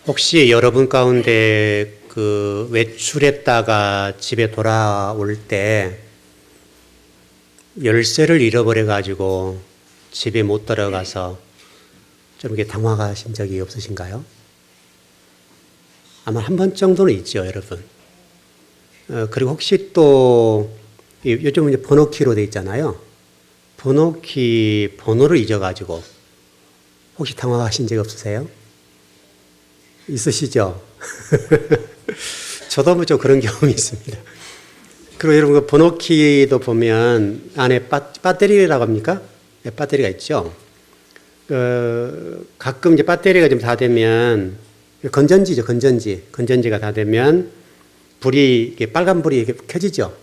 혹시 여러분 가운데 그 외출했다가 집에 돌아올 때 열쇠를 잃어버려 가지고 집에 못 들어가서 좀 이렇게 당황하신 적이 없으신가요? 아마 한 번 정도는 있죠, 여러분. 그리고 혹시 또 요즘 이제 번호키로 돼 있잖아요. 번호키 번호를 잊어가지고 혹시 당황하신 적 없으세요? 있으시죠? 저도 뭐 좀 그런 경험이 있습니다. 그리고 여러분 그 번호키도 보면 안에 배터리라고 합니까? 네, 배터리가 있죠. 가끔 이제 배터리가 좀 다 되면 건전지죠, 건전지가 다 되면 불이 이렇게 빨간 불이 이렇게 켜지죠.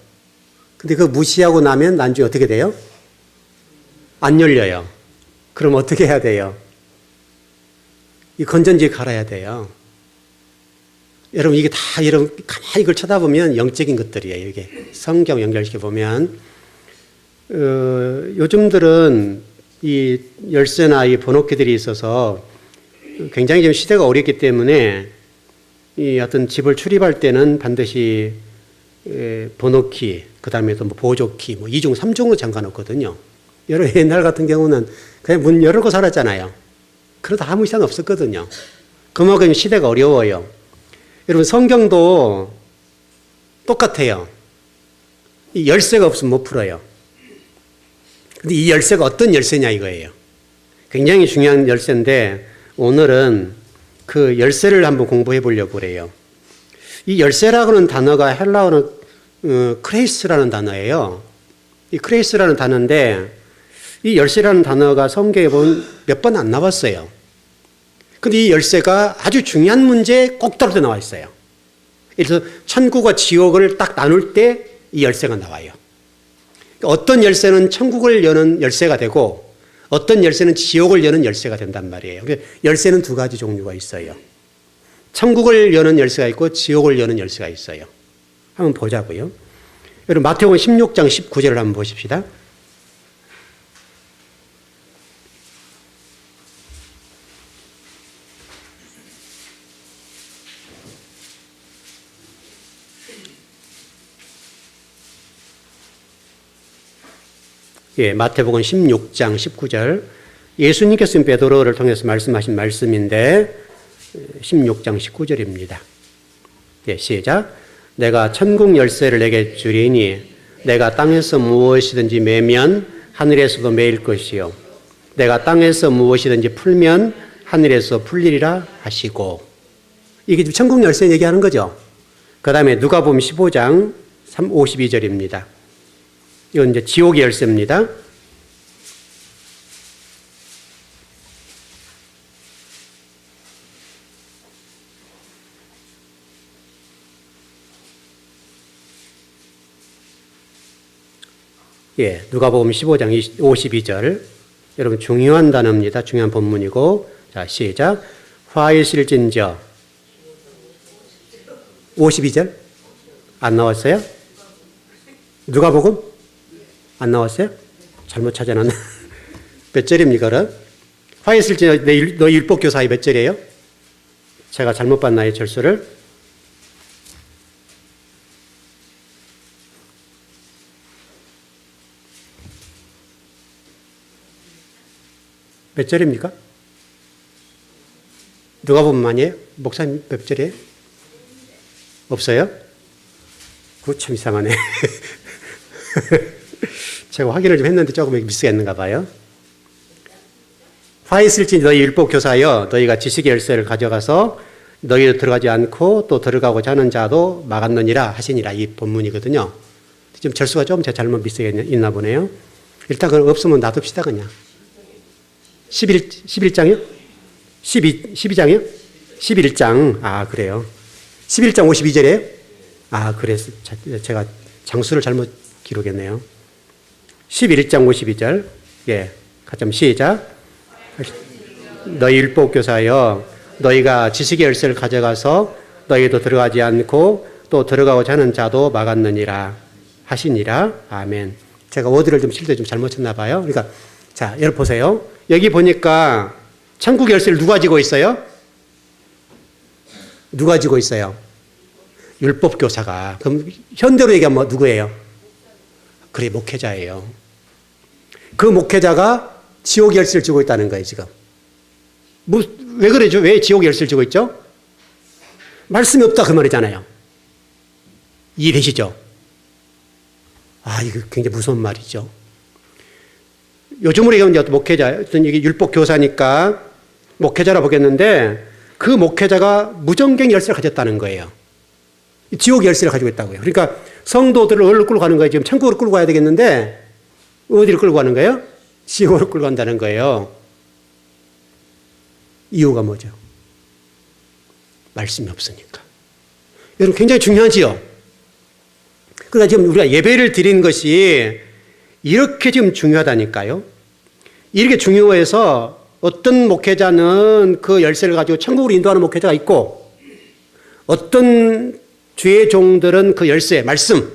근데 그거 무시하고 나면 나중에 어떻게 돼요? 안 열려요. 그럼 어떻게 해야 돼요? 이 건전지에 갈아야 돼요. 여러분 이게 다 여러분 가만히 이걸 쳐다보면 영적인 것들이에요. 이게 성경 연결시켜 보면 요즘들은 이 열쇠나 이 번호키들이 있어서 굉장히 지금 시대가 어렵기 때문에 이 어떤 집을 출입할 때는 반드시 번호키, 그 다음에 또 뭐 보조키, 뭐 2중, 3중으로 잠가 놓거든요. 여러분 옛날 같은 경우는 그냥 문 열고 살았잖아요. 그러다 아무 이상 없었거든요. 그만큼 시대가 어려워요. 여러분 성경도 똑같아요. 이 열쇠가 없으면 못 풀어요. 근데 이 열쇠가 어떤 열쇠냐 이거예요. 굉장히 중요한 열쇠인데 오늘은 그 열쇠를 한번 공부해 보려고 그래요. 이 열쇠라고 하는 단어가 헬라어는 크레이스라는 단어예요. 이 크레이스라는 단어인데 이 열쇠라는 단어가 성경에 보면 몇 번 안 나왔어요. 근데 이 열쇠가 아주 중요한 문제에 꼭 떨어져 나와 있어요. 그래서 천국과 지옥을 딱 나눌 때 이 열쇠가 나와요. 어떤 열쇠는 천국을 여는 열쇠가 되고 어떤 열쇠는 지옥을 여는 열쇠가 된단 말이에요. 열쇠는 두 가지 종류가 있어요. 천국을 여는 열쇠가 있고 지옥을 여는 열쇠가 있어요. 한번 보자고요. 여러분 마태복음 16장 19절을 한번 보십시다. 예, 마태복음 16장 19절. 예수님께서 베드로를 통해서 말씀하신 말씀인데 16장 19절입니다. 예, 시작. 내가 천국 열쇠를 내게 주리니 내가 땅에서 무엇이든지 매면 하늘에서도 매일 것이요 내가 땅에서 무엇이든지 풀면 하늘에서 풀리리라 하시고. 이게 지금 천국 열쇠 얘기하는 거죠. 그 다음에 누가복음 15장 52절입니다. 이건 이제 지옥의 열쇠입니다. 예, 누가복음 15장 52절. 여러분 중요한 단어입니다. 중요한 본문이고. 자, 시작. 화이실진저 52절? 안 나왔어요? 누가복음? 안 나왔어요? 잘못 찾아놨나? 몇 절입니까, 그럼? 화이실진저 너희 율법교사의 몇 절이에요? 제가 잘못 봤나요, 절수를? 몇 절입니까? 누가복음만이에요? 목사님 몇 절이에요? 없어요? 그거 참 이상하네. 제가 확인을 좀 했는데 조금 미스가 있는가 봐요. 화 있을지 너희 율법교사여 너희가 지식의 열쇠를 가져가서 너희도 들어가지 않고 또 들어가고자 하는 자도 막았느니라 하시니라. 이 본문이거든요. 지금 절수가 좀 제 잘못 미스가 있나 보네요. 일단 그럼 없으면 놔둡시다 그냥. 11장이요? 12장이요? 11장. 아, 그래요. 11장 52절이에요? 아, 그래서 제가 장수를 잘못 기록했네요. 11장 52절. 예. 같이 한번 시작. 너희 율법교사여 너희가 지식의 열쇠를 가져가서 너희도 들어가지 않고 또 들어가고자 하는 자도 막았느니라 하시니라. 아멘. 제가 워드를 좀 칠 때 좀 잘못 쳤나 봐요. 그러니까 자, 여러분 보세요. 여기 보니까 천국 열쇠를 누가 가지고 있어요? 누가 지고 있어요? 율법교사가. 그럼 현대로 얘기하면 누구예요? 그래, 목회자예요. 그 목회자가 지옥 열쇠를 쥐고 있다는 거예요, 지금. 왜 그러죠? 왜 지옥 열쇠를 쥐고 있죠? 말씀이 없다 그 말이잖아요. 이해되시죠? 이거 굉장히 무서운 말이죠. 요즘으로 얘기하면 이제 목회자, 어떤 이게 율법 교사니까 목회자라 보겠는데 그 목회자가 무정갱 열쇠를 가졌다는 거예요. 지옥 열쇠를 가지고 있다고요. 그러니까 성도들을 어디로 끌고 가는 거예요? 지금 천국으로 끌고 가야 되겠는데 어디로 끌고 가는 거예요? 지옥으로 끌고 간다는 거예요. 이유가 뭐죠? 말씀이 없으니까. 여러분 굉장히 중요하지요? 그러니까 지금 우리가 예배를 드리는 것이 이렇게 지금 중요하다니까요. 이렇게 중요해서 어떤 목회자는 그 열쇠를 가지고 천국으로 인도하는 목회자가 있고 어떤 주의 종들은 그 열쇠, 말씀,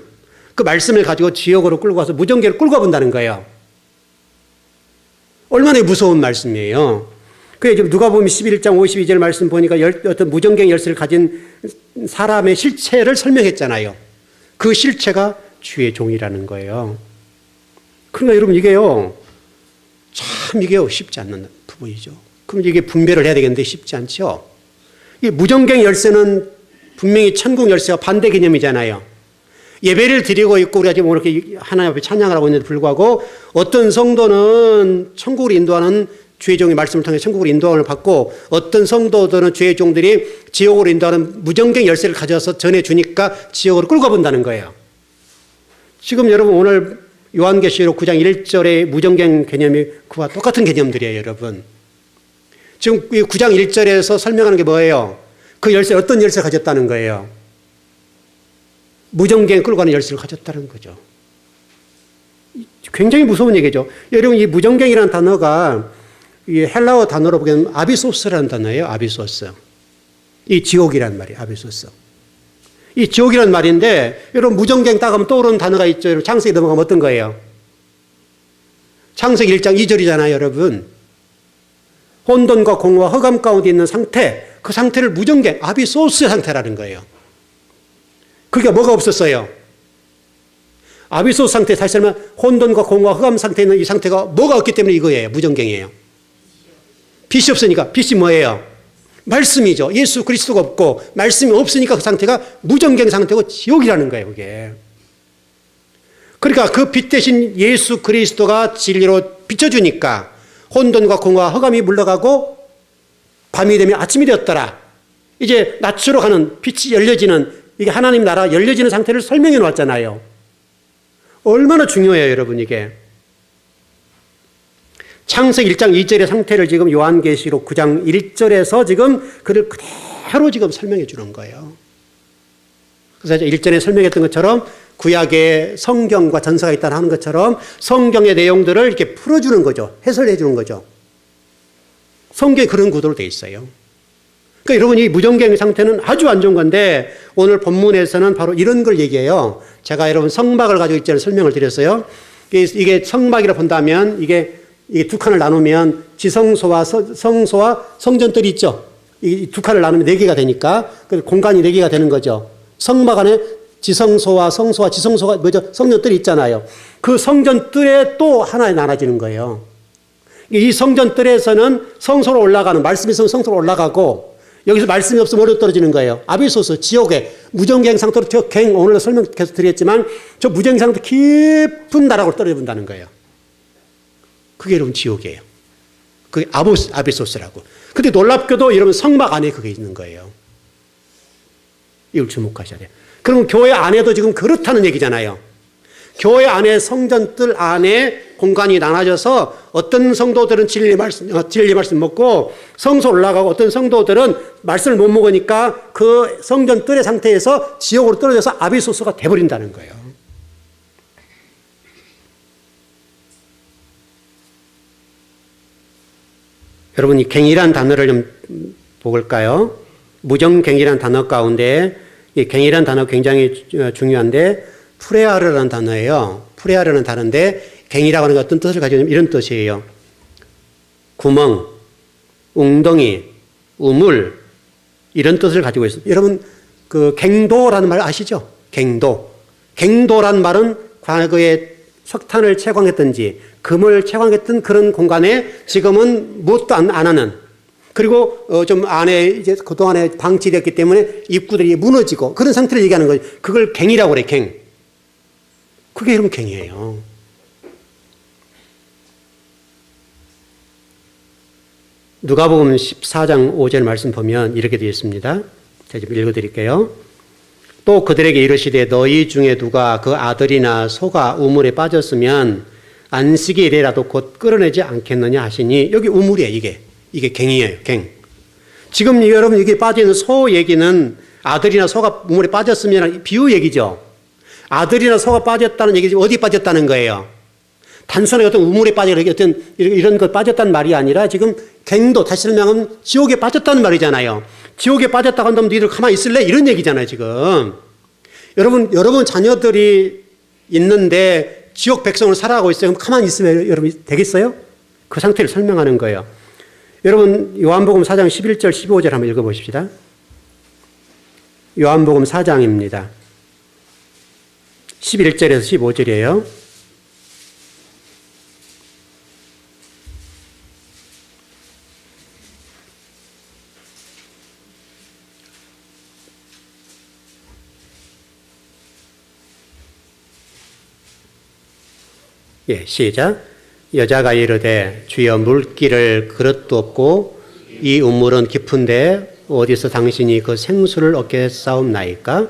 그 말씀을 가지고 지옥으로 끌고 가서 무정계를 끌고 가본다는 거예요. 얼마나 무서운 말씀이에요. 그래, 지금 누가복음 11장 52절 말씀 보니까 어떤 무정갱 열쇠를 가진 사람의 실체를 설명했잖아요. 그 실체가 주의 종이라는 거예요. 그러니까 여러분 이게요, 참 이게 쉽지 않는 부분이죠. 그럼 이게 분별을 해야 되겠는데 쉽지 않죠. 이 무정갱 열쇠는 분명히 천국 열쇠와 반대 개념이잖아요. 예배를 드리고 있고 우리가 지금 이렇게 하나님 앞에 찬양을 하고 있는데 불구하고 어떤 성도는 천국으로 인도하는 주의 종의 말씀을 통해 천국으로 인도함을 받고 어떤 성도들은 주의 종들이 지옥으로 인도하는 무정갱 열쇠를 가져서 전해주니까 지옥으로 끌고 가본다는 거예요. 지금 여러분 오늘 요한계시록 9장 1절의 무정갱 개념이 그와 똑같은 개념들이에요, 여러분. 지금 9장 1절에서 설명하는 게 뭐예요? 그 열쇠, 어떤 열쇠를 가졌다는 거예요? 무정갱 끌고 가는 열쇠를 가졌다는 거죠. 굉장히 무서운 얘기죠. 여러분, 이 무정갱이라는 단어가 이 헬라어 단어로 보기에는 아비소스라는 단어예요. 아비소스. 이 지옥이란 말이에요. 아비소스. 이 지옥이란 말인데 여러분 무정갱 딱 하면 떠오르는 단어가 있죠. 여러분 창세기 넘어가면 어떤 거예요? 창세기 1장 2절이잖아요, 여러분. 혼돈과 공허와 흑암 가운데 있는 상태, 그 상태를 무정갱, 아비소스의 상태라는 거예요. 그게 뭐가 없었어요? 아비소스 상태, 다시 말하면 혼돈과 공허와 흑암 상태에 있는 이 상태가 뭐가 없기 때문에 이거예요. 무정갱이에요. 빛이 없으니까. 빛이 뭐예요? 말씀이죠. 예수 그리스도가 없고 말씀이 없으니까 그 상태가 무정갱 상태고 지옥이라는 거예요, 그게. 그러니까 그 빛 대신 예수 그리스도가 진리로 비춰주니까 혼돈과 공허와 흑암이 물러가고 밤이 되면 아침이 되었더라. 이제 낮추러 가는 빛이 열려지는 이게 하나님 나라 열려지는 상태를 설명해 놓았잖아요. 얼마나 중요해요, 여러분, 이게. 창세기 1장 2절의 상태를 지금 요한계시록 9장 1절에서 지금 그를 그대로 지금 설명해 주는 거예요. 그래서 일전에 설명했던 것처럼 구약에 성경과 전서가 있다는 하는 것처럼 성경의 내용들을 이렇게 풀어주는 거죠. 해설해 주는 거죠. 성경에 그런 구도로 되어 있어요. 그러니까 여러분 이 무정갱 상태는 아주 안 좋은 건데 오늘 본문에서는 바로 이런 걸 얘기해요. 제가 여러분 성막을 가지고 있자는 설명을 드렸어요. 이게 성막이라 본다면 이게 두 칸을 나누면 지성소와 성소와 성전뜰이 있죠. 이 두 칸을 나누면 4개가 되니까 공간이 4개가 되는 거죠. 성막 안에 지성소와 성소와 지성소가 뭐죠? 성전뜰이 있잖아요. 그 성전뜰에 또 하나 나눠지는 거예요. 이 성전뜰에서는 성소로 올라가는, 말씀이 있으면 성소로 올라가고 여기서 말씀이 없으면 어디로 떨어지는 거예요? 아비소스, 지옥에 무정갱 상태로 저 갱 오늘 설명해서 드렸지만 저 무정갱 상태 깊은 나락으로 떨어져 본다는 거예요. 그게 여러분 지옥이에요. 그게 아비소스라고. 근데 놀랍게도 여러분 성막 안에 그게 있는 거예요. 이걸 주목하셔야 돼요. 그럼 교회 안에도 지금 그렇다는 얘기잖아요. 교회 안에 성전뜰 안에 공간이 나눠져서 어떤 성도들은 진리 말씀 먹고 성소 올라가고 어떤 성도들은 말씀을 못 먹으니까 그 성전뜰의 상태에서 지옥으로 떨어져서 아비소스가 돼버린다는 거예요. 여러분 이 갱이라는 단어를 좀 볼까요? 무정갱이라는 단어 가운데 이 갱이라는 단어 굉장히 중요한데 프레아르라는 단어예요. 프레아르라는 단어인데 갱이라고 하는 게 어떤 뜻을 가지고 있냐면 이런 뜻이에요. 구멍, 웅덩이, 우물, 이런 뜻을 가지고 있습니다. 여러분 그 갱도라는 말 아시죠? 갱도. 갱도란 말은 과거에 석탄을 채광했든지 금을 채광했던 그런 공간에 지금은 무엇도 안 하는, 그리고 좀 안에 이제 그동안에 방치됐기 때문에 입구들이 무너지고 그런 상태를 얘기하는 거죠. 그걸 갱이라고 그래, 갱. 그게 여러분 갱이에요. 누가복음 14장 5절 말씀 보면 이렇게 되어 있습니다. 제가 좀 읽어드릴게요. 또 그들에게 이르시되 너희 중에 누가 그 아들이나 소가 우물에 빠졌으면 안식일이라도 곧 끌어내지 않겠느냐 하시니, 여기 우물이에요. 이게 갱이에요. 갱. 지금 여러분 여기 빠져있는 소 얘기는 아들이나 소가 우물에 빠졌으면 비유 얘기죠. 아들이나 소가 빠졌다는 얘기지 어디 빠졌다는 거예요. 단순하게 어떤 우물에 빠져 어떤 이런 것 빠졌다는 말이 아니라 지금 갱도, 다시 설명하면 지옥에 빠졌다는 말이잖아요. 지옥에 빠졌다고 한다면 너희들 가만히 있을래? 이런 얘기잖아요, 지금. 여러분 자녀들이 있는데 지옥 백성으로 살아가고 있어요. 그럼 가만히 있으면 여러분 되겠어요? 그 상태를 설명하는 거예요. 여러분 요한복음 4장 11절 15절 한번 읽어보십시다. 요한복음 4장입니다. 11절에서 15절이에요. 예, 시작. 여자가 이르되 주여 물기를 그릇도 없고 이 우물은 깊은데 어디서 당신이 그 생수를 얻게 싸움나이까?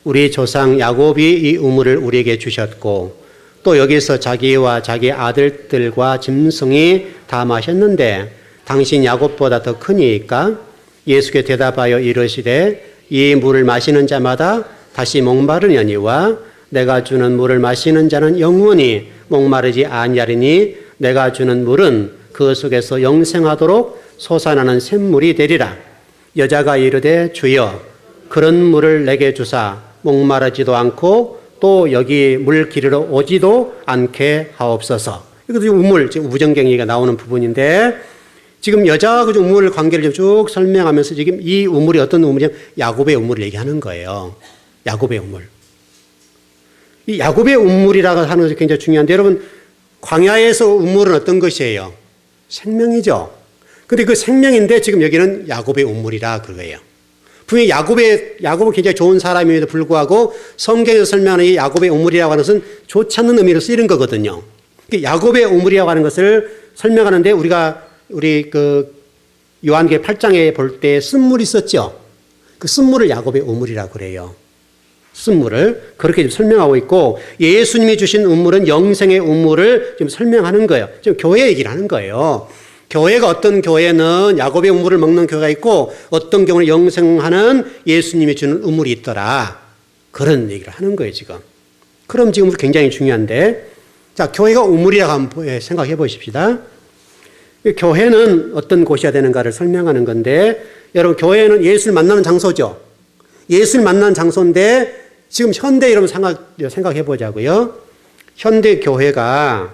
우리 조상 야곱이 이 우물을 우리에게 주셨고 또 여기서 자기와 자기 아들들과 짐승이 다 마셨는데 당신 야곱보다 더 크니이까? 예수께 대답하여 이르시되 이 물을 마시는 자마다 다시 목마르려니와 내가 주는 물을 마시는 자는 영원히 목마르지 아니하리니 내가 주는 물은 그 속에서 영생하도록 솟아나는 샘물이 되리라. 여자가 이르되 주여 그런 물을 내게 주사 목마르지도 않고 또 여기 물 기르러 오지도 않게 하옵소서. 이것도 우물, 지금 우정갱이가 나오는 부분인데 지금 여자하고 우물 관계를 쭉 설명하면서 지금 이 우물이 어떤 우물이냐면 야곱의 우물을 얘기하는 거예요. 야곱의 우물. 이 야곱의 우물이라고 하는 것이 굉장히 중요한데 여러분 광야에서 우물은 어떤 것이에요? 생명이죠. 근데 그 생명인데 지금 여기는 야곱의 우물이라 그거예요. 분명히 야곱은 굉장히 좋은 사람임에도 불구하고 성경에서 설명하는 이 야곱의 우물이라고 하는 것은 좋지 않는 의미로 쓰이는 거거든요. 야곱의 우물이라고 하는 것을 설명하는데 우리 그 요한계 8장에 볼 때 쓴물이 있었죠. 그 쓴물을 야곱의 우물이라고 그래요. 쓴물을 그렇게 설명하고 있고 예수님이 주신 우물은 영생의 우물을 지금 설명하는 거예요. 지금 교회 얘기를 하는 거예요. 교회가 어떤 교회는 야곱의 우물을 먹는 교회가 있고 어떤 경우는 영생하는 예수님이 주는 우물이 있더라. 그런 얘기를 하는 거예요, 지금. 그럼 지금 굉장히 중요한데 자, 교회가 우물이라고 한번 생각해 보십시다. 교회는 어떤 곳이어야 되는가를 설명하는 건데 여러분 교회는 예수를 만나는 장소죠. 예수를 만나는 장소인데 지금 현대 여러분 생각해 보자고요. 현대 교회가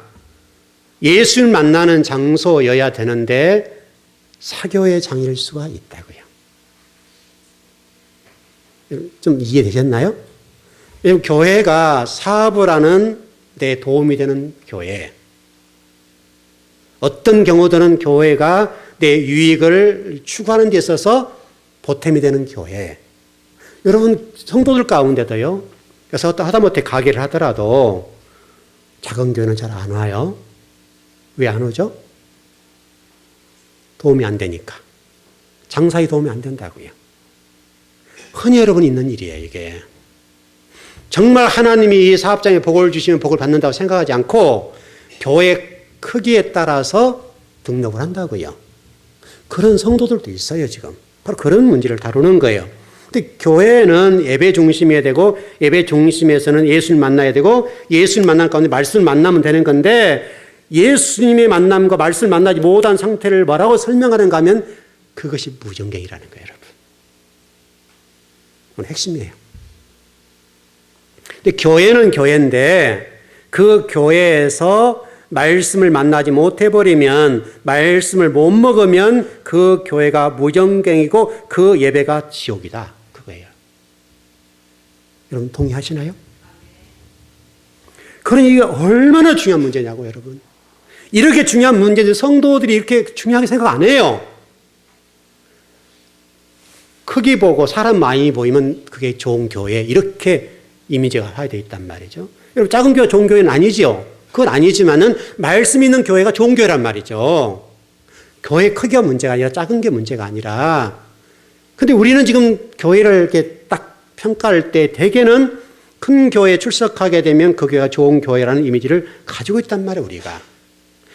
예수를 만나는 장소여야 되는데 사교의 장일 수가 있다고요. 좀 이해되셨나요? 교회가 사업을 하는 데 도움이 되는 교회. 어떤 경우들은 교회가 내 유익을 추구하는 데 있어서 보탬이 되는 교회. 여러분 성도들 가운데도요. 그래서 하다못해 가게를 하더라도 작은 교회는 잘 안 와요. 왜 안 오죠? 도움이 안 되니까. 장사에 도움이 안 된다고요. 흔히 여러분 있는 일이에요, 이게. 정말 하나님이 이 사업장에 복을 주시면 복을 받는다고 생각하지 않고 교회 크기에 따라서 등록을 한다고요. 그런 성도들도 있어요, 지금. 바로 그런 문제를 다루는 거예요. 근데 교회는 예배 중심이어야 되고 예배 중심에서는 예수를 만나야 되고 예수를 만날 가운데 말씀을 만나면 되는 건데 예수님의 만남과 말씀을 만나지 못한 상태를 뭐라고 설명하는가 하면 그것이 무정경이라는 거예요, 여러분. 그건 핵심이에요. 근데 교회는 교회인데 그 교회에서 말씀을 만나지 못해버리면, 말씀을 못 먹으면 그 교회가 무정갱이고 그 예배가 지옥이다. 그거예요. 여러분 동의하시나요? 그러니 이게 얼마나 중요한 문제냐고 여러분. 이렇게 중요한 문제인데 성도들이 이렇게 중요하게 생각 안 해요. 크기 보고 사람 많이 보이면 그게 좋은 교회, 이렇게 이미지가 되어 있단 말이죠. 여러분 작은 교회 좋은 교회는 아니지요. 그건 아니지만은 말씀 있는 교회가 좋은 교회란 말이죠. 교회 크기가 문제가 아니라 작은 게 문제가 아니라. 근데 우리는 지금 교회를 이렇게 딱 평가할 때 대개는 큰 교회에 출석하게 되면 그 교회가 좋은 교회라는 이미지를 가지고 있단 말이에요, 우리가.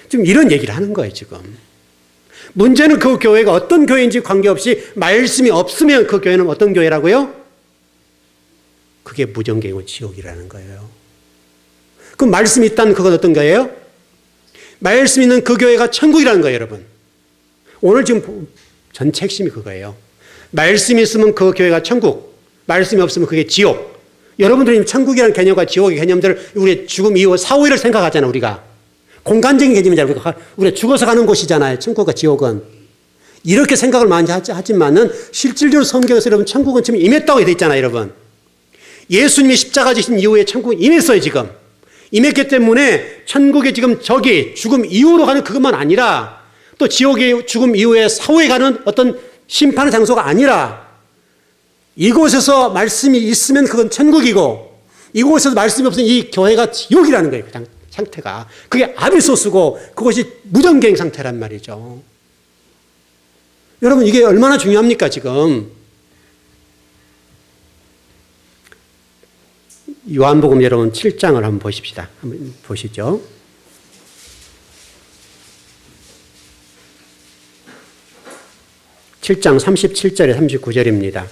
지금 이런 얘기를 하는 거예요, 지금. 문제는 그 교회가 어떤 교회인지 관계없이 말씀이 없으면 그 교회는 어떤 교회라고요? 그게 무정갱이고 지옥이라는 거예요. 그럼 말씀이 있다는 그건 어떤 거예요? 말씀 있는 그 교회가 천국이라는 거예요, 여러분. 오늘 지금 전체 핵심이 그거예요. 말씀이 있으면 그 교회가 천국, 말씀이 없으면 그게 지옥. 여러분들이 천국이라는 개념과 지옥의 개념들을 우리 죽음 이후 사후를 생각하잖아요, 우리가. 공간적인 개념이잖아요. 우리가 죽어서 가는 곳이잖아요, 천국과 지옥은. 이렇게 생각을 많이 하지만은 실질적으로 성경에서 여러분 천국은 지금 임했다고 되어 있잖아요, 여러분. 예수님이 십자가 지신 이후에 천국은 임했어요, 지금. 임했기 때문에 천국에 지금 저기 죽음 이후로 가는 그것만 아니라 또 지옥의 죽음 이후에 사후에 가는 어떤 심판의 장소가 아니라 이곳에서 말씀이 있으면 그건 천국이고 이곳에서 말씀이 없으면 이 교회가 지옥이라는 거예요, 그 상태가. 그게 아비소스고 그것이 무정갱 상태란 말이죠. 여러분 이게 얼마나 중요합니까 지금. 요한복음 여러분 7장을 한번 보십시다. 한번 보시죠. 7장 37절에 39절입니다.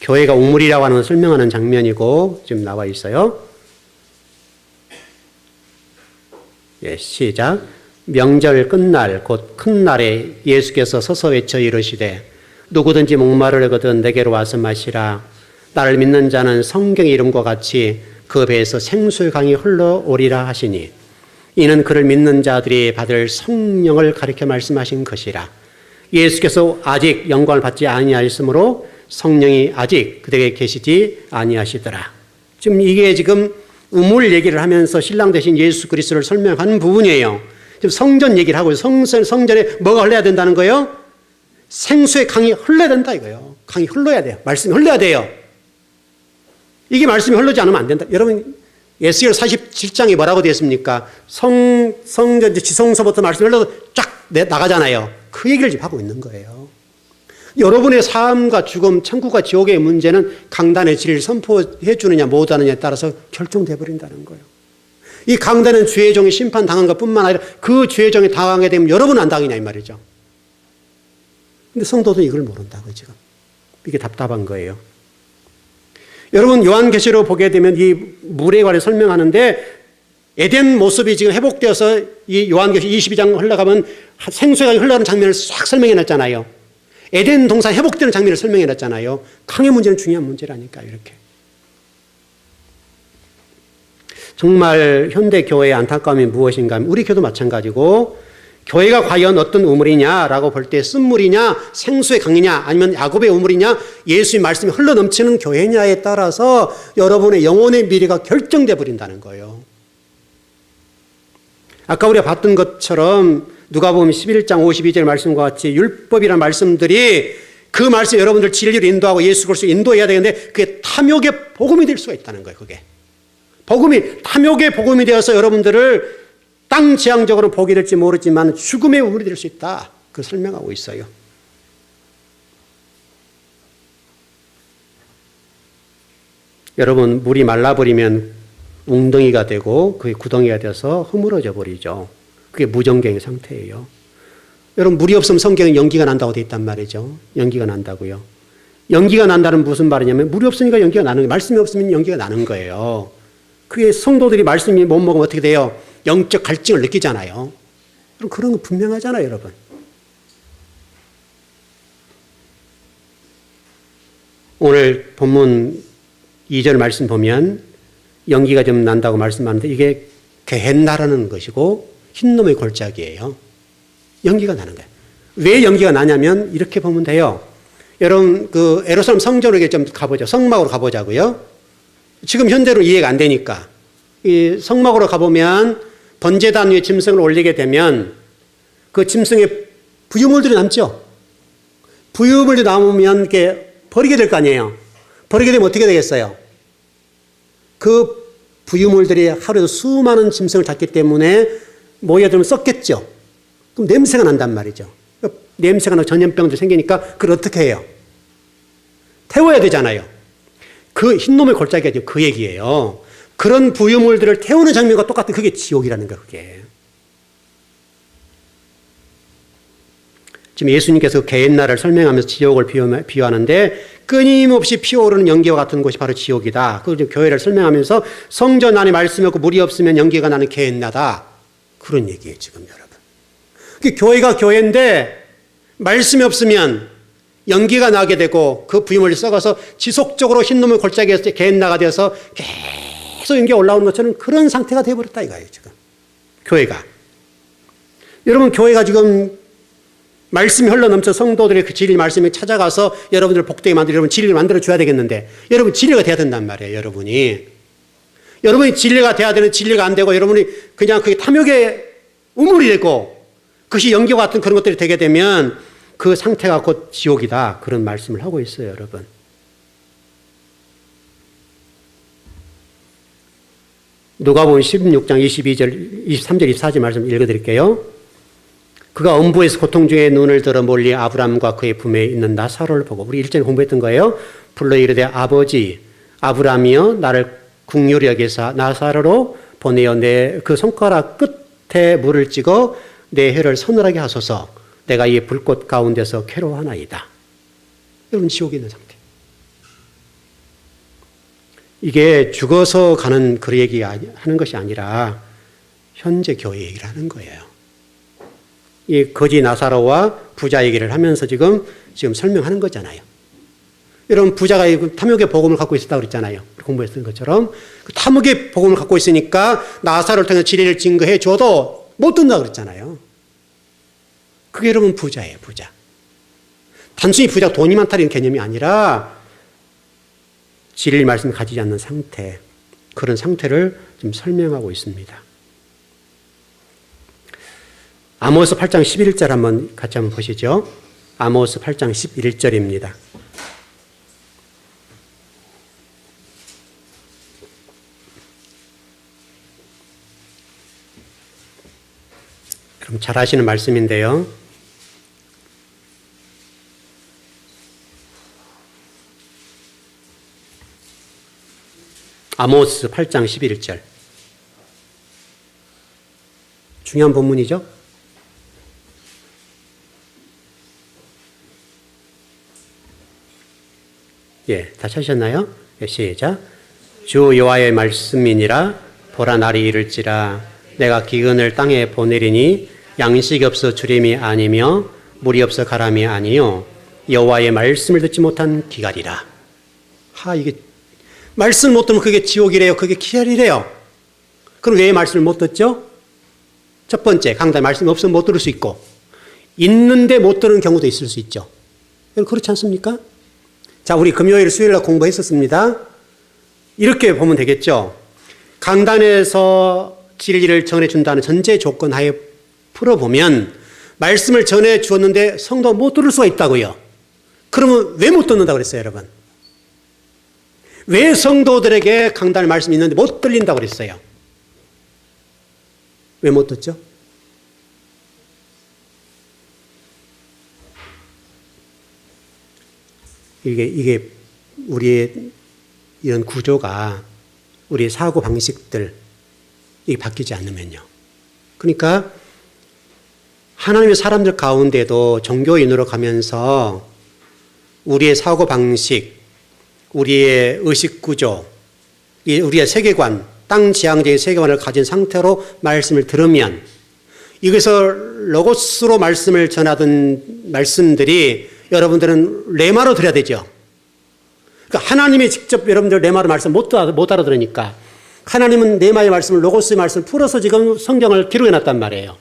교회가 우물이라고 하는 걸 설명하는 장면이고 지금 나와 있어요. 예, 시작. 명절 끝날 곧 큰 날에 예수께서 서서 외쳐 이르시되 누구든지 목마르거든 내게로 와서 마시라. 나를 믿는 자는 성경의 이름과 같이 그 배에서 생수의 강이 흘러오리라 하시니 이는 그를 믿는 자들이 받을 성령을 가리켜 말씀하신 것이라. 예수께서 아직 영광을 받지 아니하였으므로 성령이 아직 그들에게 계시지 아니하시더라. 지금 이게 지금 우물 얘기를 하면서 신랑 되신 예수 그리스도를 설명하는 부분이에요. 지금 성전 얘기를 하고 성전에 뭐가 흘러야 된다는 거예요? 생수의 강이 흘러야 된다 이거예요. 강이 흘러야 돼요. 말씀이 흘러야 돼요. 이게 말씀이 흘러지 않으면 안 된다. 여러분 에스겔 47장이 뭐라고 되어 있습니까? 성전 지성소부터 말씀이 흘러서 쫙 나가잖아요. 그 얘기를 지금 하고 있는 거예요. 여러분의 삶과 죽음, 천국과 지옥의 문제는 강단의 진리를 선포해 주느냐 못하느냐에 따라서 결정돼 버린다는 거예요. 이 강단은 죄의 종이 심판당한 것뿐만 아니라 그 죄의 종이 당하게 되면 여러분은 안 당하냐 이 말이죠. 근데 성도도 이걸 모른다고 지금. 이게 답답한 거예요. 여러분 요한계시록 보게 되면 이 물에 관해 설명하는데 에덴 모습이 지금 회복되어서 이 요한계시록 22장 흘러가면 생수의 강이 흘러가는 장면을 싹 설명해 놨잖아요. 에덴 동산 회복되는 장면을 설명해 놨잖아요. 강의 문제는 중요한 문제라니까 이렇게. 정말 현대 교회의 안타까움이 무엇인가 하면 우리 교도 마찬가지고 교회가 과연 어떤 우물이냐라고 볼 때 쓴물이냐 생수의 강이냐 아니면 야곱의 우물이냐 예수의 말씀이 흘러넘치는 교회냐에 따라서 여러분의 영혼의 미래가 결정돼 버린다는 거예요. 아까 우리가 봤던 것처럼 누가복음 11장 52절 말씀과 같이 율법이라는 말씀들이 그 말씀 여러분들 진리로 인도하고 예수 그리스도로 인도해야 되는데 그게 탐욕의 복음이 될 수가 있다는 거예요. 그게 복음이 탐욕의 복음이 되어서 여러분들을 땅 지향적으로 보게 될지 모르지만 죽음의 우물이 될 수 있다. 그 설명하고 있어요. 여러분 물이 말라버리면 웅덩이가 되고 그게 구덩이가 돼서 허물어져 버리죠. 그게 무정갱의 상태예요. 여러분 물이 없으면 성경에 연기가 난다고 되어 있단 말이죠. 연기가 난다고요. 연기가 난다는 무슨 말이냐면 물이 없으니까 연기가 나는 거예요. 말씀이 없으면 연기가 나는 거예요. 그게 성도들이 말씀이 못 먹으면 어떻게 돼요? 영적 갈증을 느끼잖아요. 그럼 그런 거 분명하잖아요, 여러분. 오늘 본문 2절 말씀 보면 연기가 좀 난다고 말씀하는데 이게 게헨나라는 것이고 흰놈의 골짜기예요. 연기가 나는 거예요. 왜 연기가 나냐면 이렇게 보면 돼요. 여러분 그 예루살렘 성전으로 좀 가보죠. 성막으로 가보자고요. 지금 현재로 이해가 안 되니까 이 성막으로 가보면 번제단 위에 짐승을 올리게 되면 그 짐승에 부유물들이 남죠. 부유물들이 남으면 이렇게 버리게 될 거 아니에요. 버리게 되면 어떻게 되겠어요? 그 부유물들이 하루에도 수많은 짐승을 잡기 때문에 모여들면 썩겠죠. 그럼 냄새가 난단 말이죠. 냄새가 나고 전염병도 생기니까 그걸 어떻게 해요? 태워야 되잖아요. 그 흰놈의 골짜기가 그 얘기예요. 그런 부유물들을 태우는 장면과 똑같은 그게 지옥이라는 거예요. 그게. 지금 예수님께서 게헨나를 설명하면서 지옥을 비유하는데 끊임없이 피어오르는 연기와 같은 곳이 바로 지옥이다. 그걸 교회를 설명하면서 성전 안에 말씀이 없고 물이 없으면 연기가 나는 게헨나다. 그런 얘기예요, 지금 여러분. 교회가 교회인데 말씀이 없으면 연기가 나게 되고 그 부유물이 썩어서 지속적으로 흰놈의 골짜기에서 게헨나가 되어서 계속 연기가 올라오는 것처럼 그런 상태가 되어버렸다 이거예요, 지금. 교회가. 여러분, 교회가 지금 말씀이 흘러넘쳐 성도들의 그 진리 말씀이 찾아가서 여러분들을 복되게 만들어 여러분 진리를 만들어줘야 되겠는데 여러분 진리가 돼야 된단 말이에요, 여러분이. 여러분이 진리가 돼야 되는 진리가 안 되고 여러분이 그냥 그게 탐욕의 우물이 되고 그것이 연기와 같은 그런 것들이 되게 되면 그 상태가 곧 지옥이다. 그런 말씀을 하고 있어요, 여러분. 누가복음 16장 22절, 23절, 24절 말씀 읽어드릴게요. 그가 엄부에서 고통 중에 눈을 들어 멀리 아브람과 그의 품에 있는 나사로를 보고, 우리 일전에 공부했던 거예요. 불러 이르되 아버지 아브람이여 나를 긍휼히 여기사 나사로로 보내어 내 그 손가락 끝에 물을 찍어 내 혀를 서늘하게 하소서. 내가 이 불꽃 가운데서 괴로워하나이다. 여러분, 지옥에 있는 상태. 이게 죽어서 가는 그 얘기 하는 것이 아니라 현재 교회 얘기를 하는 거예요. 이 거지 나사로와 부자 얘기를 하면서 지금 설명하는 거잖아요. 여러분, 부자가 탐욕의 복음을 갖고 있었다고 그랬잖아요. 공부했던 것처럼. 그 탐욕의 복음을 갖고 있으니까 나사로를 통해서 진리를 증거해 줘도 못 듣는다고 그랬잖아요. 그게 여러분 부자예요, 부자. 단순히 부자가 돈이 많다는 개념이 아니라 진리 말씀을 가지지 않는 상태, 그런 상태를 좀 설명하고 있습니다. 아모스 8장 11절 한번 같이 한번 보시죠. 아모스 8장 11절입니다. 그럼 잘 아시는 말씀인데요. 아모스 8장 11절. 중요한 본문이죠. 예, 다 찾으셨나요? 시작. 주 여호와의 말씀이니라. 보라 날이 이를지라. 내가 기근을 땅에 보내리니 양식이 없어 주림이 아니며 물이 없어 가람이 아니요 여호와의 말씀을 듣지 못한 기갈이라. 이게 말씀 못 듣면 그게 지옥이래요. 그게 기갈이래요. 그럼 왜 말씀을 못 듣죠? 첫 번째, 강단 말씀이 없으면 못 들을 수 있고, 있는데 못 들은 경우도 있을 수 있죠. 그렇지 않습니까? 자, 우리 금요일, 수요일날 공부했었습니다. 이렇게 보면 되겠죠. 강단에서 진리를 전해준다는 전제 조건 하에 풀어보면 말씀을 전해주었는데 성도가 못 들을 수가 있다고요. 그러면 왜 못 듣는다고 그랬어요, 여러분? 왜 성도들에게 강단의 말씀이 있는데 못 들린다고 그랬어요? 왜 못 듣죠? 이게 우리의 이런 구조가, 우리의 사고 방식들, 이게 바뀌지 않으면요. 그러니까 하나님의 사람들 가운데도 종교인으로 가면서 우리의 사고 방식, 우리의 의식 구조, 우리의 세계관, 땅 지향적인 세계관을 가진 상태로 말씀을 들으면, 이것을 로고스로 말씀을 전하던 말씀들이 여러분들은 레마로 들어야 되죠. 그러니까 하나님이 직접 여러분들 레마로 말씀 못 알아들으니까 하나님은 네마의 말씀을 로고스의 말씀을 풀어서 지금 성경을 기록해 놨단 말이에요.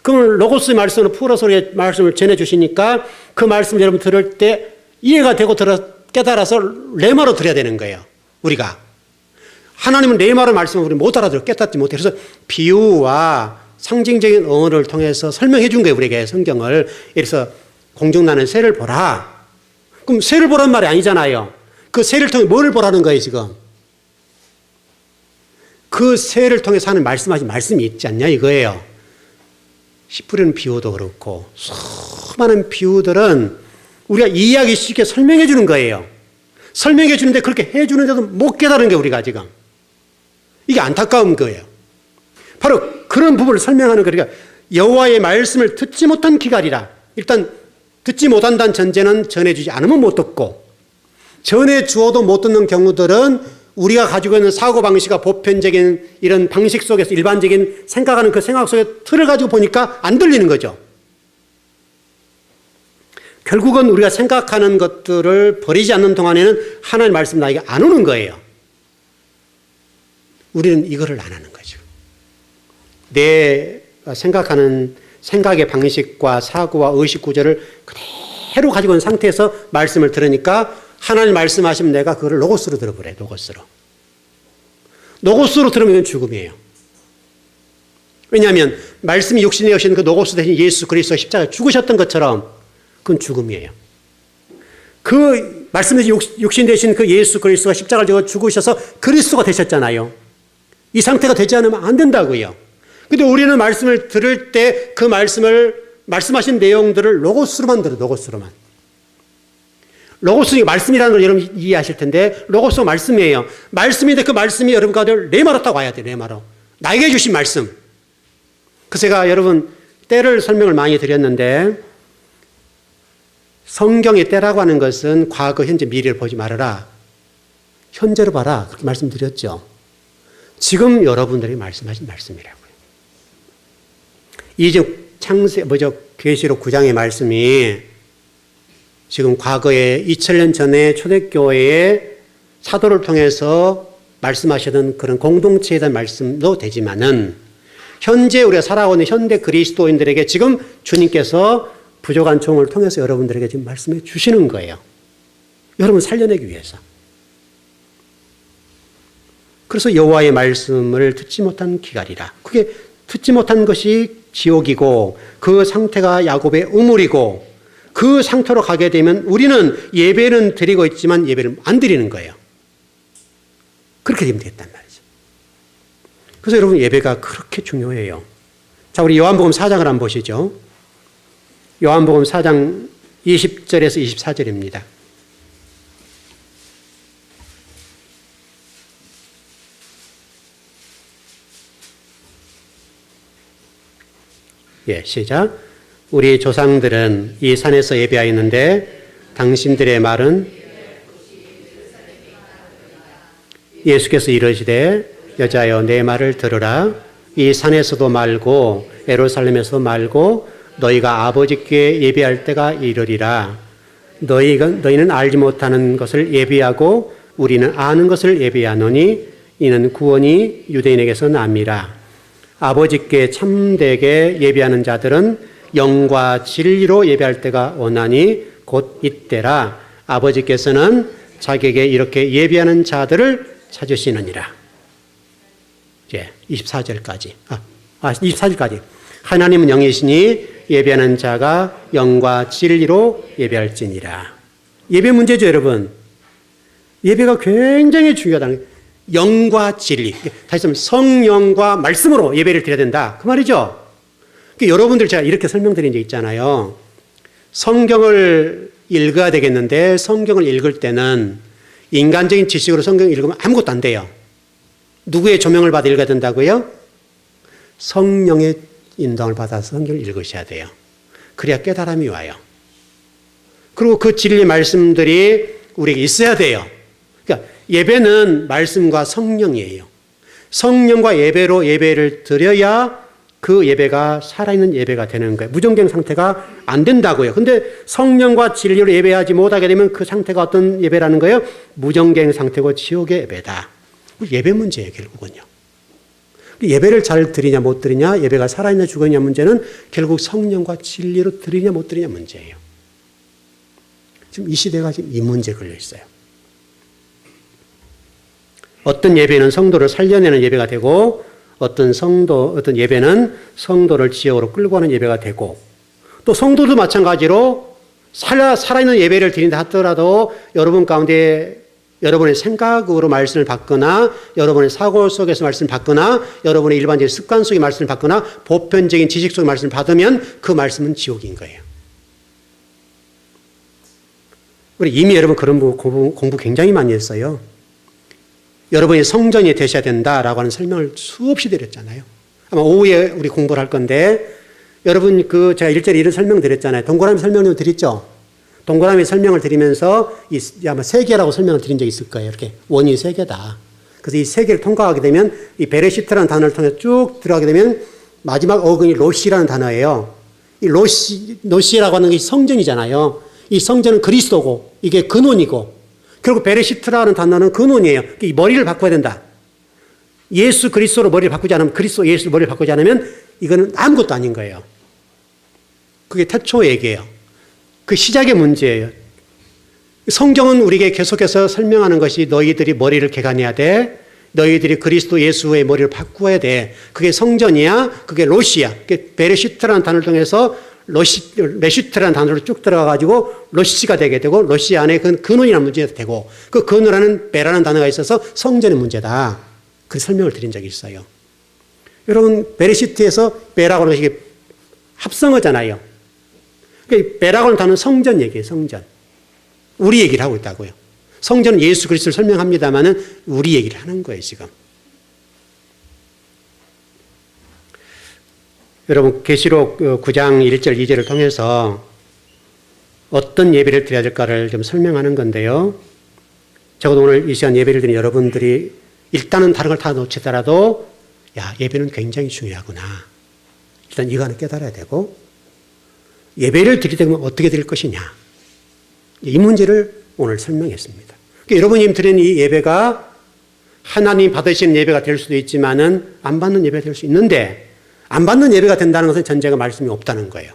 그럼 로고스의 말씀을 풀어서 말씀을 전해주시니까 그 말씀 여러분 들을 때 이해가 되고 깨달아서 레마로 들어야 되는 거예요. 우리가. 하나님은 레마로 말씀을 우리 못 알아들어 깨닫지 못해. 그래서 비유와 상징적인 언어를 통해서 설명해 준 거예요. 우리에게 성경을. 그래서 공중나는 새를 보라. 그럼 새를 보란 말이 아니잖아요. 그 새를 통해 뭘 보라는 거예요 지금. 그 새를 통해서 하는 말씀하신 말씀이 있지 않냐 이거예요. 씨 뿌리는 비유도 그렇고 수많은 비유들은 우리가 이해하기 쉽게 설명해 주는 거예요. 설명해 주는데 그렇게 해 주는데도 못 깨달은 게 우리가 지금. 이게 안타까운 거예요. 바로 그런 부분을 설명하는 거니까 여호와의 말씀을 듣지 못한 기갈이라. 일단 듣지 못한다는 전제는 전해주지 않으면 못 듣고 전해 주어도 못 듣는 경우들은 우리가 가지고 있는 사고방식과 보편적인 이런 방식 속에서 일반적인 생각하는 그 생각 속의 틀을 가지고 보니까 안 들리는 거죠. 결국은 우리가 생각하는 것들을 버리지 않는 동안에는 하나님의 말씀 나에게 안 오는 거예요. 우리는 이거를 안 하는 거죠. 내 생각하는 생각의 방식과 사고와 의식 구조를 그대로 가지고 있는 상태에서 말씀을 들으니까 하나님 말씀하시면 내가 그거를 로고스로 들어버려요. 로고스로. 로고스로 들으면 이건 죽음이에요. 왜냐하면 말씀이 육신에 오신 그 로고스 대신 예수 그리스도가 십자가에 죽으셨던 것처럼 그건 죽음이에요. 그 말씀 대신 육신 대신 그 예수 그리스도가 십자가를 지고 죽으셔서 그리스도가 되셨잖아요. 이 상태가 되지 않으면 안 된다고요. 근데 우리는 말씀을 들을 때 그 말씀하신 내용들을 로고스로만 들어요. 로고스로만. 로고스 말씀이라는 걸 여러분 이해하실 텐데 로고스가 말씀이에요. 말씀인데 그 말씀이 여러분 가운데 레마로 딱 와야 돼요. 레마로. 나에게 주신 말씀. 그래서 제가 여러분 때를 설명을 많이 드렸는데 성경의 때라고 하는 것은 과거, 현재, 미래를 보지 말아라. 현재로 봐라. 그렇게 말씀드렸죠. 지금 여러분들이 말씀하신 말씀이라고요. 이제 계시록 9장의 말씀이 지금 과거에 2000년 전에 초대교회의 사도를 통해서 말씀하시던 그런 공동체에 대한 말씀도 되지만은 현재 우리가 살아가고 있는 현대 그리스도인들에게 지금 주님께서 부족한 종을 통해서 여러분들에게 지금 말씀해 주시는 거예요. 여러분 살려내기 위해서. 그래서 여호와의 말씀을 듣지 못한 기갈이라. 그게 듣지 못한 것이 지옥이고 그 상태가 야곱의 우물이고 그 상태로 가게 되면 우리는 예배는 드리고 있지만 예배를 안 드리는 거예요. 그렇게 되면 되겠단 말이죠. 그래서 여러분 예배가 그렇게 중요해요. 자, 우리 요한복음 4장을 한번 보시죠. 요한복음 4장 20절에서 24절입니다. 예, 시작. 우리 조상들은 이 산에서 예배하였는데 당신들의 말은 예수께서 이르시되 여자여 내 말을 들으라. 이 산에서도 말고 예루살렘에서도 말고 너희가 아버지께 예배할 때가 이르리라. 너희는 알지 못하는 것을 예배하고 우리는 아는 것을 예배하노니 이는 구원이 유대인에게서 남이라. 아버지께 참되게 예배하는 자들은 영과 진리로 예배할 때가 오나니 곧 이때라. 아버지께서는 자기에게 이렇게 예배하는 자들을 찾으시느니라. 예, 24절까지. 24절까지. 하나님은 영이시니 예배하는 자가 영과 진리로 예배할지니라. 예배 문제죠, 여러분. 예배가 굉장히 중요하다는 거예요. 영과 진리. 다시 말하면 성령과 말씀으로 예배를 드려야 된다. 그 말이죠. 여러분들 제가 이렇게 설명드린 적 있잖아요. 성경을 읽어야 되겠는데 성경을 읽을 때는 인간적인 지식으로 성경을 읽으면 아무것도 안 돼요. 누구의 조명을 받아 읽어야 된다고요? 성령의 인도를 받아서 성경을 읽으셔야 돼요. 그래야 깨달음이 와요. 그리고 그 진리 말씀들이 우리에게 있어야 돼요. 그러니까 예배는 말씀과 성령이에요. 성령과 예배로 예배를 드려야 그 예배가 살아있는 예배가 되는 거예요. 무정갱 상태가 안 된다고요. 근데 성령과 진리로 예배하지 못하게 되면 그 상태가 어떤 예배라는 거예요? 무정갱 상태고 지옥의 예배다. 예배 문제예요, 결국은요. 예배를 잘 드리냐 못 드리냐, 예배가 살아있냐 죽었냐 문제는 결국 성령과 진리로 드리냐 못 드리냐 문제예요. 지금 이 시대가 지금 이 문제에 걸려 있어요. 어떤 예배는 성도를 살려내는 예배가 되고 어떤 예배는 성도를 지옥으로 끌고 가는 예배가 되고 또 성도도 마찬가지로 살아있는 예배를 드린다 하더라도 여러분 가운데 여러분의 생각으로 말씀을 받거나 여러분의 사고 속에서 말씀을 받거나 여러분의 일반적인 습관 속의 말씀을 받거나 보편적인 지식 속의 말씀을 받으면 그 말씀은 지옥인 거예요. 우리 이미 여러분 그런 공부 굉장히 많이 했어요. 여러분이 성전이 되셔야 된다라고 하는 설명을 수없이 드렸잖아요. 아마 오후에 우리 공부를 할 건데 여러분 제가 일절에 이런 설명 드렸잖아요. 동그라미 설명을 드렸죠. 동그라미 설명을 드리면서 아마 세 개라고 설명을 드린 적이 있을 거예요. 이렇게 원이 세 개다. 그래서 이 세 개를 통과하게 되면 이 베레시트라는 단어를 통해 쭉 들어가게 되면 마지막 어근이 로시라는 단어예요. 이 로시라고 하는 게 성전이잖아요. 이 성전은 그리스도고 이게 근원이고 결국 베레시트라는 단어는 근원이에요. 이 머리를 바꿔야 된다. 예수 그리스도로 머리를 바꾸지 않으면 그리스도 예수 머리를 바꾸지 않으면 이거는 아무것도 아닌 거예요. 그게 태초 얘기예요. 그 시작의 문제예요. 성경은 우리에게 계속해서 설명하는 것이 너희들이 머리를 개간해야 돼. 너희들이 그리스도 예수의 머리를 바꾸어야 돼. 그게 성전이야. 그게 로시야. 그게 베레시트라는 단어를 통해서 레시트라는 단어로 쭉 들어가가지고 로시가 되게 되고 로시 안에 그 근원이라는 문제가 되고 그 근원이라는 베라는 단어가 있어서 성전의 문제다. 그 설명을 드린 적이 있어요. 여러분 베레시트에서 베라고 하는 것이 합성어잖아요. 그러니까 베라고 하는 단어는 성전 얘기예요. 성전. 우리 얘기를 하고 있다고요. 성전은 예수 그리스도를 설명합니다마는 우리 얘기를 하는 거예요. 지금. 여러분 계시록 9장 1절 2절을 통해서 어떤 예배를 드려야 될까를 좀 설명하는 건데요. 적어도 오늘 이 시간 예배를 드리는 여러분들이 일단은 다른 걸 다 놓치더라도 예배는 굉장히 중요하구나. 일단 이거 하나 깨달아야 되고 예배를 드릴 때 어떻게 드릴 것이냐. 이 문제를 오늘 설명했습니다. 그러니까 여러분이 드리는 이 예배가 하나님 받으시는 예배가 될 수도 있지만은 안 받는 예배가 될 수 있는데 안 받는 예배가 된다는 것은 전제가 말씀이 없다는 거예요.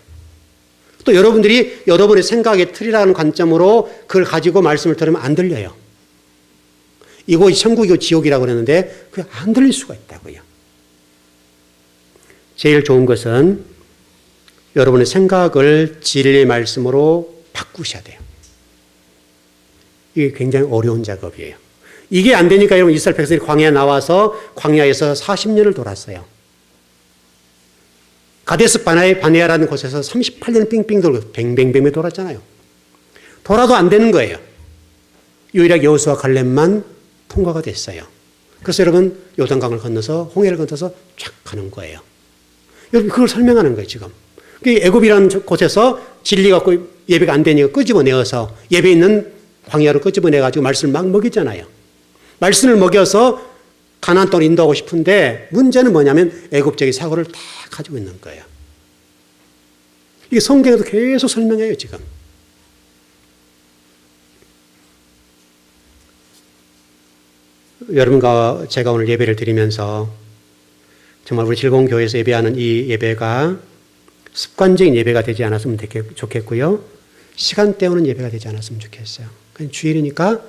또 여러분들이 여러분의 생각의 틀이라는 관점으로 그걸 가지고 말씀을 들으면 안 들려요. 이곳이 천국이고 지옥이라고 그러는데 그게 안 들릴 수가 있다고요. 제일 좋은 것은 여러분의 생각을 진리의 말씀으로 바꾸셔야 돼요. 이게 굉장히 어려운 작업이에요. 이게 안 되니까 여러분 이스라엘 백성들이 광야에 나와서 광야에서 40년을 돌았어요. 가데스 바네아라는 곳에서 38년 빙빙 돌고 뱅뱅뱅뱅 돌았잖아요. 돌아도 안 되는 거예요. 유일하게 여호수아 갈렙만 통과가 됐어요. 그래서 여러분 요단강을 건너서 홍해를 건너서 쫙 가는 거예요. 여러분 그걸 설명하는 거예요 지금. 애굽이라는 곳에서 진리 갖고 예배가 안 되니까 끄집어내어서 예배 있는 광야로 끄집어내가지고 말씀을 막 먹이잖아요. 말씀을 먹여서 가나안 땅으로 인도하고 싶은데 문제는 뭐냐면 애굽적인 사고를 다 가지고 있는 거예요. 이게 성경에도 계속 설명해요 지금. 여러분과 제가 오늘 예배를 드리면서 정말 우리 질봉교회에서 예배하는 이 예배가 습관적인 예배가 되지 않았으면 좋겠고요. 시간 때우는 예배가 되지 않았으면 좋겠어요. 그냥 주일이니까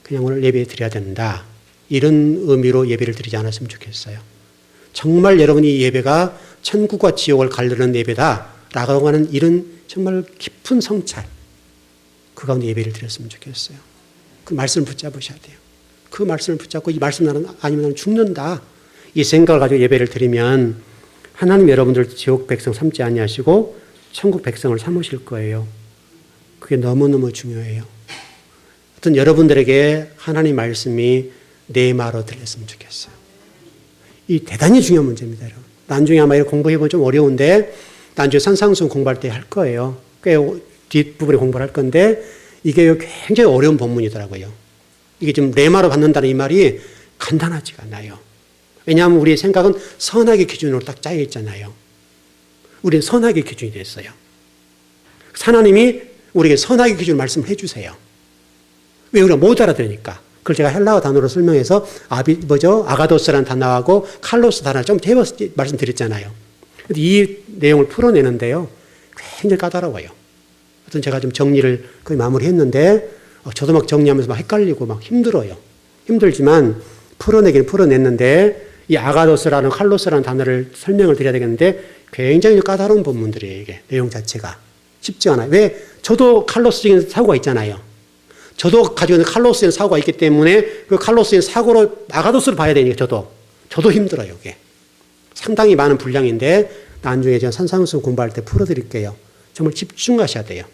그냥 오늘 예배 드려야 된다. 이런 의미로 예배를 드리지 않았으면 좋겠어요. 정말 여러분이 이 예배가 천국과 지옥을 가르는 예배다라고 하는 이런 정말 깊은 성찰, 그 가운데 예배를 드렸으면 좋겠어요. 그 말씀을 붙잡으셔야 돼요. 그 말씀을 붙잡고 이 말씀 아니면 나는 죽는다. 이 생각을 가지고 예배를 드리면 하나님 여러분들 지옥 백성 삼지 아니하시고 천국 백성을 삼으실 거예요. 그게 너무너무 중요해요. 하여튼 여러분들에게 하나님 말씀이 내 말로 들렸으면 좋겠어요. 이 대단히 중요한 문제입니다, 여러분. 나중에 아마 이거 공부해보면 좀 어려운데 나중에 산상수훈 공부할 때 할 거예요. 꽤 뒷부분에 공부를 할 건데 이게 굉장히 어려운 본문이더라고요. 이게 지금 레마로 받는다는 이 말이 간단하지가 않아요. 왜냐하면 우리의 생각은 선악의 기준으로 딱 짜여 있잖아요. 우리는 선악의 기준이 됐어요. 하나님이 우리에게 선악의 기준을 말씀을 해주세요. 왜 우리가 못 알아들으니까. 그걸 제가 헬라어 단어로 설명해서 아가도스라는 단어하고 칼로스 단어를 좀 재워서 말씀드렸잖아요. 이 내용을 풀어내는데요. 굉장히 까다로워요. 하여튼 제가 좀 정리를 거의 마무리했는데 저도 막 정리하면서 막 헷갈리고 막 힘들어요. 힘들지만 풀어내긴 풀어냈는데 이 아가도스라는 칼로스라는 단어를 설명을 드려야 되겠는데 굉장히 까다로운 본문들이에요. 이게 내용 자체가 쉽지 않아요. 왜? 저도 칼로스적인 사고가 있잖아요. 저도 가지고 있는 칼로스적인 사고가 있기 때문에 그 칼로스적인 사고로 아가도스를 봐야 되니까 저도 힘들어요. 이게 상당히 많은 분량인데 나중에 제가 산상수 공부할 때 풀어드릴게요. 정말 집중하셔야 돼요.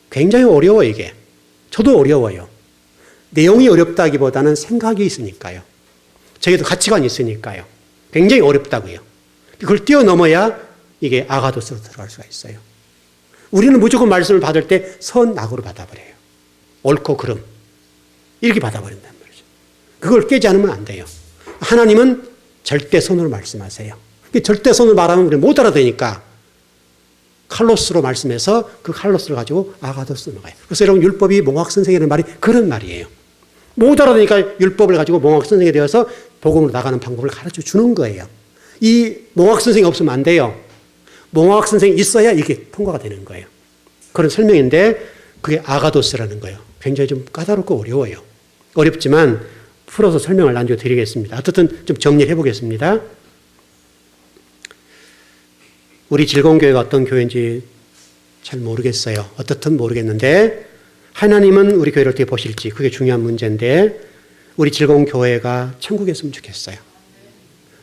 굉장히 어려워요. 이게 저도 어려워요. 내용이 어렵다기보다는 생각이 있으니까요. 저희도 가치관이 있으니까요. 굉장히 어렵다고요. 그걸 뛰어넘어야 이게 아가도스로 들어갈 수가 있어요. 우리는 무조건 말씀을 받을 때 선악으로 받아버려요. 옳고 그름 이렇게 받아버린단 말이죠. 그걸 깨지 않으면 안 돼요. 하나님은 절대선으로 말씀하세요. 절대선으로 말하면 우리는 못 알아듣으니까 칼로스로 말씀해서 그 칼로스를 가지고 아가도스로 넘어가요. 그래서 여러분 율법이 몽학선생이라는 말이 그런 말이에요. 못 알아듣으니까 율법을 가지고 몽학선생이 되어서 복음으로 나가는 방법을 가르쳐 주는 거예요. 이 몽학선생이 없으면 안 돼요. 몽학선생이 있어야 이게 통과가 되는 거예요. 그런 설명인데 그게 아가도스라는 거예요. 굉장히 좀 까다롭고 어려워요. 어렵지만 풀어서 설명을 나중에 드리겠습니다. 어쨌든 좀 정리를 해보겠습니다. 우리 즐거운교회가 어떤 교회인지 잘 모르겠어요. 어떻든 모르겠는데 하나님은 우리 교회를 어떻게 보실지 그게 중요한 문제인데 우리 즐거운 교회가 천국이었으면 좋겠어요.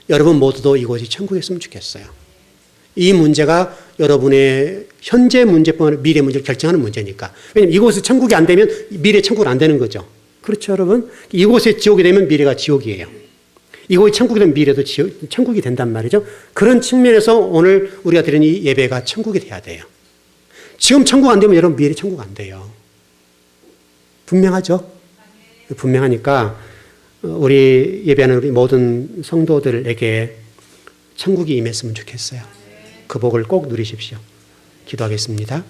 여러분 모두도 이곳이 천국이었으면 좋겠어요. 이 문제가 여러분의 현재 문제뿐만 아니라 미래 문제를 결정하는 문제니까. 왜냐하면 이곳이 천국이 안 되면 미래 천국은 안 되는 거죠. 그렇죠 여러분? 이곳에 지옥이 되면 미래가 지옥이에요. 이곳이 천국이 되면 미래도 천국이 된단 말이죠. 그런 측면에서 오늘 우리가 드리는 이 예배가 천국이 돼야 돼요. 지금 천국 안 되면 여러분 미래 천국 안 돼요. 분명하죠? 분명하니까 우리 예배하는 우리 모든 성도들에게 천국이 임했으면 좋겠어요. 그 복을 꼭 누리십시오. 기도하겠습니다.